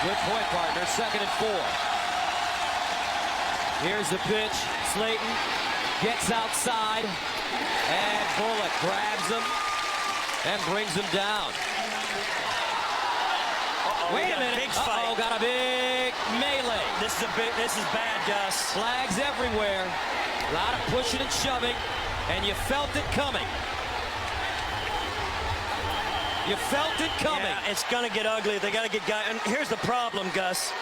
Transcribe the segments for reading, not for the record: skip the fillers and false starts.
Good point, partner. 2nd and 4. Here's the pitch. Slayton gets outside, and Bullock grabs him and brings him down. Wait a minute. Big fight. Got a big melee. This is bad, Gus. Flags everywhere. A lot of pushing and shoving, and you felt it coming. You felt it coming. Yeah, it's going to get ugly. They got to get guys. And here's the problem, Gus.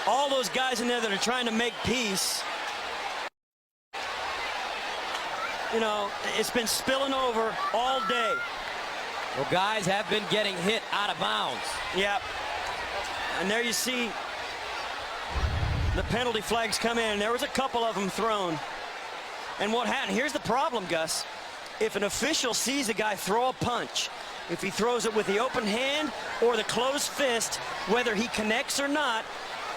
All those guys in there that are trying to make peace, you know, it's been spilling over all day. Well, guys have been getting hit out of bounds. Yep. And there you see the penalty flags come in. There was a couple of them thrown. And what happened? Here's the problem, Gus. If an official sees a guy throw a punch, if he throws it with the open hand or the closed fist, whether he connects or not,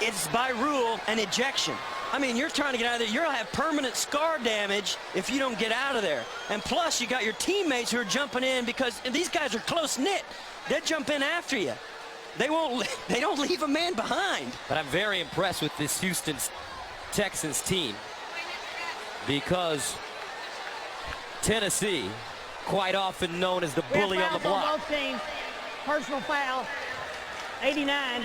it's by rule an ejection. I mean, you're trying to get out of there. You're going to have permanent scar damage if you don't get out of there. And plus, you got your teammates who are jumping in because these guys are close-knit. They jump in after you. They don't leave a man behind. But I'm very impressed with this Houston Texans team because Tennessee, quite often known as the bully on the block. On both teams. Personal foul, 89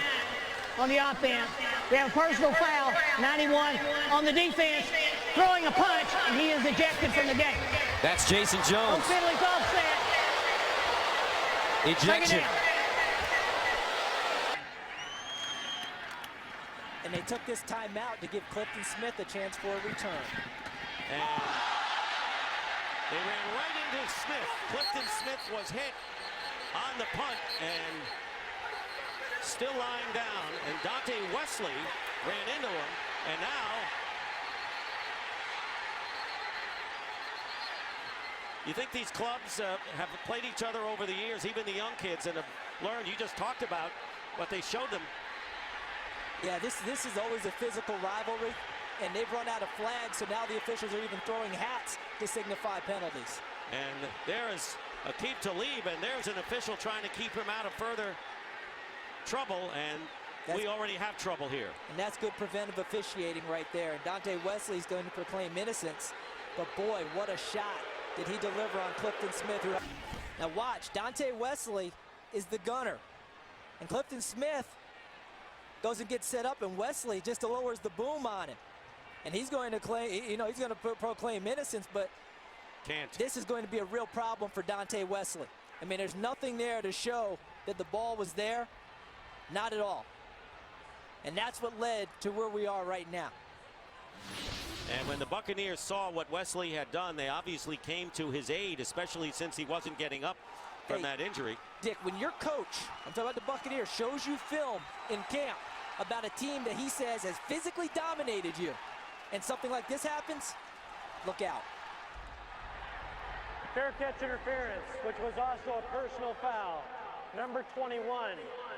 on the offense. We have a personal foul, 91 on the defense, throwing a punch, and he is ejected from the game. That's Jason Jones. No penalties offset. Ejection. And they took this timeout to give Clifton Smith a chance for a return. And they ran right into Smith. Clifton Smith was hit on the punt and still lying down. And Dante Wesley ran into him. And now you think these clubs have played each other over the years, even the young kids, and have learned. You just talked about what they showed them. Yeah, this is always a physical rivalry, and they've run out of flags, so now the officials are even throwing hats to signify penalties. And there is Aqib Talib, and there's an official trying to keep him out of further trouble, and we already have trouble here. And that's good preventive officiating right there. And Dante Wesley's going to proclaim innocence, but boy, what a shot did he deliver on Clifton Smith. Now watch, Dante Wesley is the gunner, and Clifton Smith goes and gets set up, and Wesley just lowers the boom on him. And he's going to claim, you know, he's going to proclaim innocence, but this is going to be a real problem for Dante Wesley. I mean, there's nothing there to show that the ball was there, not at all. And that's what led to where we are right now. And when the Buccaneers saw what Wesley had done, they obviously came to his aid, especially since he wasn't getting up from that injury. Dick, when your coach, I'm talking about the Buccaneers, shows you film in camp about a team that he says has physically dominated you, and something like this happens, look out. Fair catch interference, which was also a personal foul. Number 21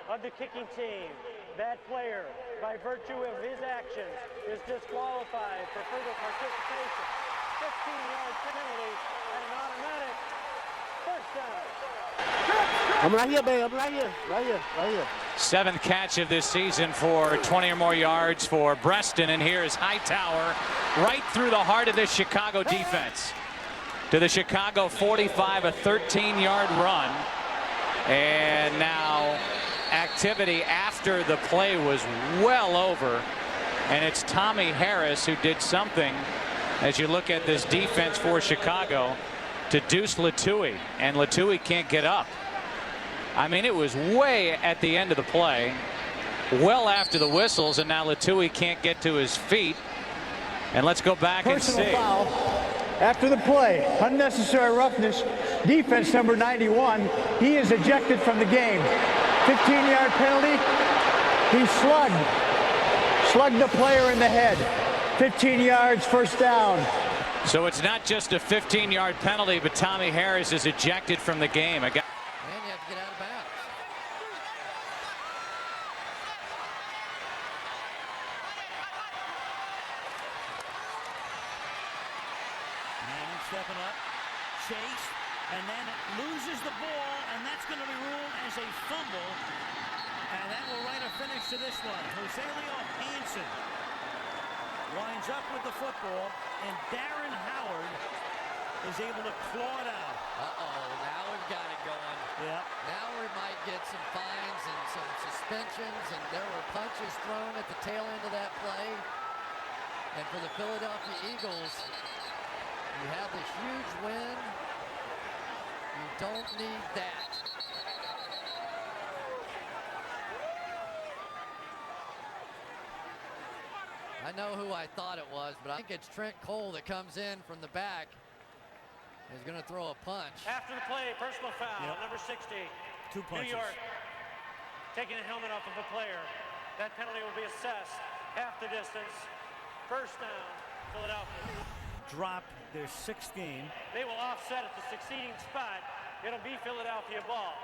of the kicking team. That player, by virtue of his actions, is disqualified for further participation. 15-yard penalty and an automatic first down. I'm right here, babe. I'm right here. Right here. Right here. 7th catch of this season for 20 or more yards for Breston. And here's Hightower right through the heart of this Chicago defense. To the Chicago 45, a 13-yard run. And now activity after the play was well over. And it's Tommy Harris who did something, as you look at this defense for Chicago, to Deuce Latui. And Latui can't get up. I mean, it was way at the end of the play, well after the whistles, and now Latui can't get to his feet. And let's go back and see. Personal foul after the play. Unnecessary roughness. Defense number 91. He is ejected from the game. 15-yard penalty. He slugged the player in the head. 15 yards, first down. So it's not just a 15-yard penalty, but Tommy Harris is ejected from the game. And you have to get out of bounds. Manning stepping up, Chase, and then loses the ball, and that's going to be ruled as a fumble, and that will write a finish to this one. Joselio Hansen winds up with the football, and Darren Howard is able to claw it out. Uh-oh, now we've got it going. Yeah. Now we might get some fines and some suspensions, and there were punches thrown at the tail end of that play. And for the Philadelphia Eagles, you have this huge win. You don't need that. I know who I thought it was, but I think it's Trent Cole that comes in from the back. He's going to throw a punch. After the play, personal foul, number 60. 2 punches. New York taking the helmet off of a player. That penalty will be assessed half the distance. First down, Philadelphia. Dropped their 6th game. They will offset at the succeeding spot. It'll be Philadelphia ball.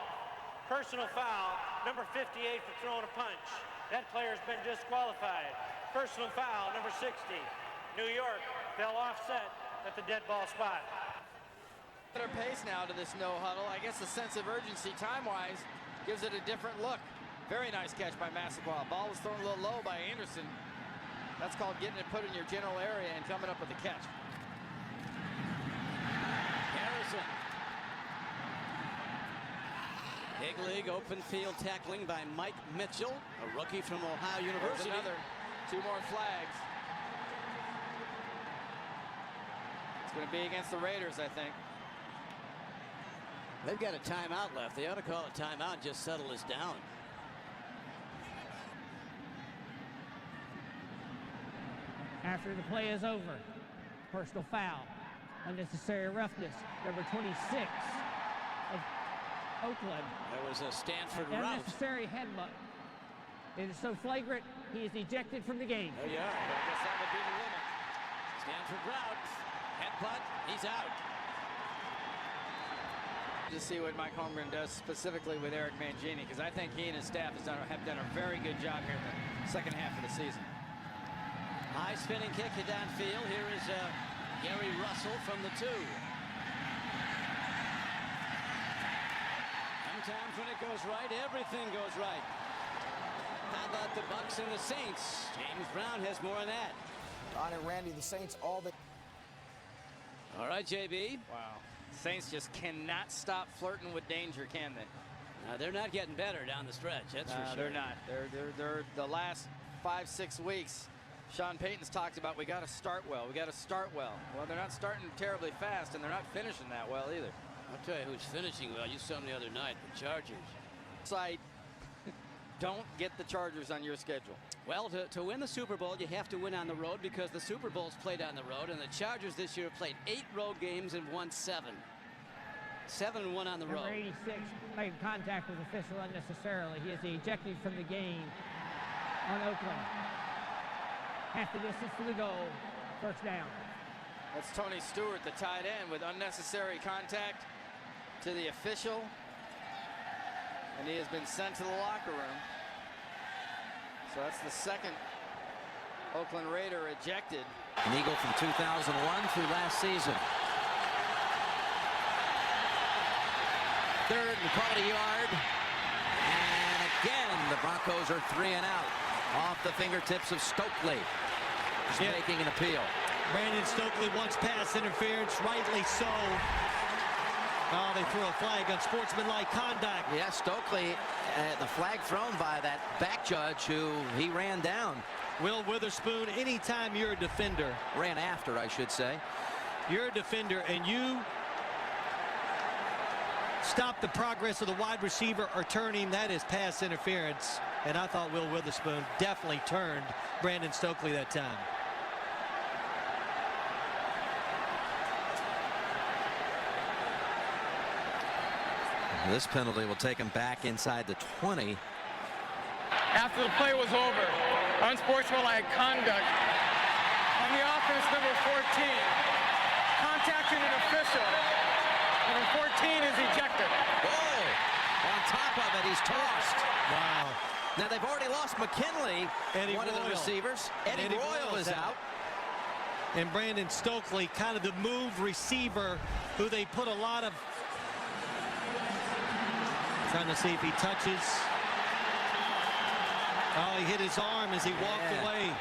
Personal foul, number 58 for throwing a punch. That player's been disqualified. Personal foul, number 60. New York, they'll offset at the dead ball spot. Better pace now to this no huddle. I guess the sense of urgency time-wise gives it a different look. Very nice catch by Massaquoi. Ball was thrown a little low by Anderson. That's called getting it put in your general area and coming up with the catch. Harrison. Big league open field tackling by Mike Mitchell, a rookie from Ohio University. There's another 2 more flags. It's going to be against the Raiders, I think. They've got a timeout left. They ought to call a timeout and just settle this down. After the play is over, personal foul, unnecessary roughness, number 26 of Oakland. There was a Stanford route. Unnecessary headbutt. It is so flagrant, he is ejected from the game. Oh, yeah, I guess that would be the limit. Stanford route, headbutt, he's out. To see what Mike Holmgren does specifically with Eric Mangini, because I think he and his staff have done a very good job here in the second half of the season. High spinning kick to downfield. Here is Gary Russell from the 2. Sometimes when it goes right, everything goes right. How about the Bucs and the Saints? James Brown has more on that. On it, Randy, the Saints all the... All right, JB. Wow. Saints just cannot stop flirting with danger, can they? They're not getting better down the stretch, that's for sure. They're not. They're the last 5-6 weeks. Sean Payton's talked about we got to start well. We got to start well. Well, they're not starting terribly fast, and they're not finishing that well either. I'll tell you who's finishing well. You saw them the other night, the Chargers. Side, don't get the Chargers on your schedule. Well, to win the Super Bowl, you have to win on the road because the Super Bowl's played on the road, and the Chargers this year have played 8 road games and won 7. 7-1 on the road. Number 86 made contact with official unnecessarily. He is ejected from the game on Oakland. Half the distance to the goal. First down. That's Tony Stewart, the tight end, with unnecessary contact to the official. And he has been sent to the locker room. So that's the second Oakland Raider ejected. An Eagle from 2001 through last season. Third and caught a yard. And again, the Broncos are 3 and out. Off the fingertips of Stokely. He's making an appeal. Brandon Stokely wants pass interference, rightly so. Oh, they threw a flag on sportsmanlike conduct. Yeah, Stokely, the flag thrown by that back judge who he ran down. Will Witherspoon, anytime you're a defender. Ran after, I should say. You're a defender and you stop the progress of the wide receiver or turn him, that is pass interference. And I thought Will Witherspoon definitely turned Brandon Stokely that time. This penalty will take him back inside the 20. After the play was over, unsportsmanlike conduct on the offense, number 14, contacting an official. Number 14 is ejected. Oh, on top of it, he's tossed. Wow. Now they've already lost McKinley, one of the receivers. Eddie Royal is out. And Brandon Stokely, kind of the move receiver who they put a lot of... Trying to see if he touches. Oh, he hit his arm as he walked away.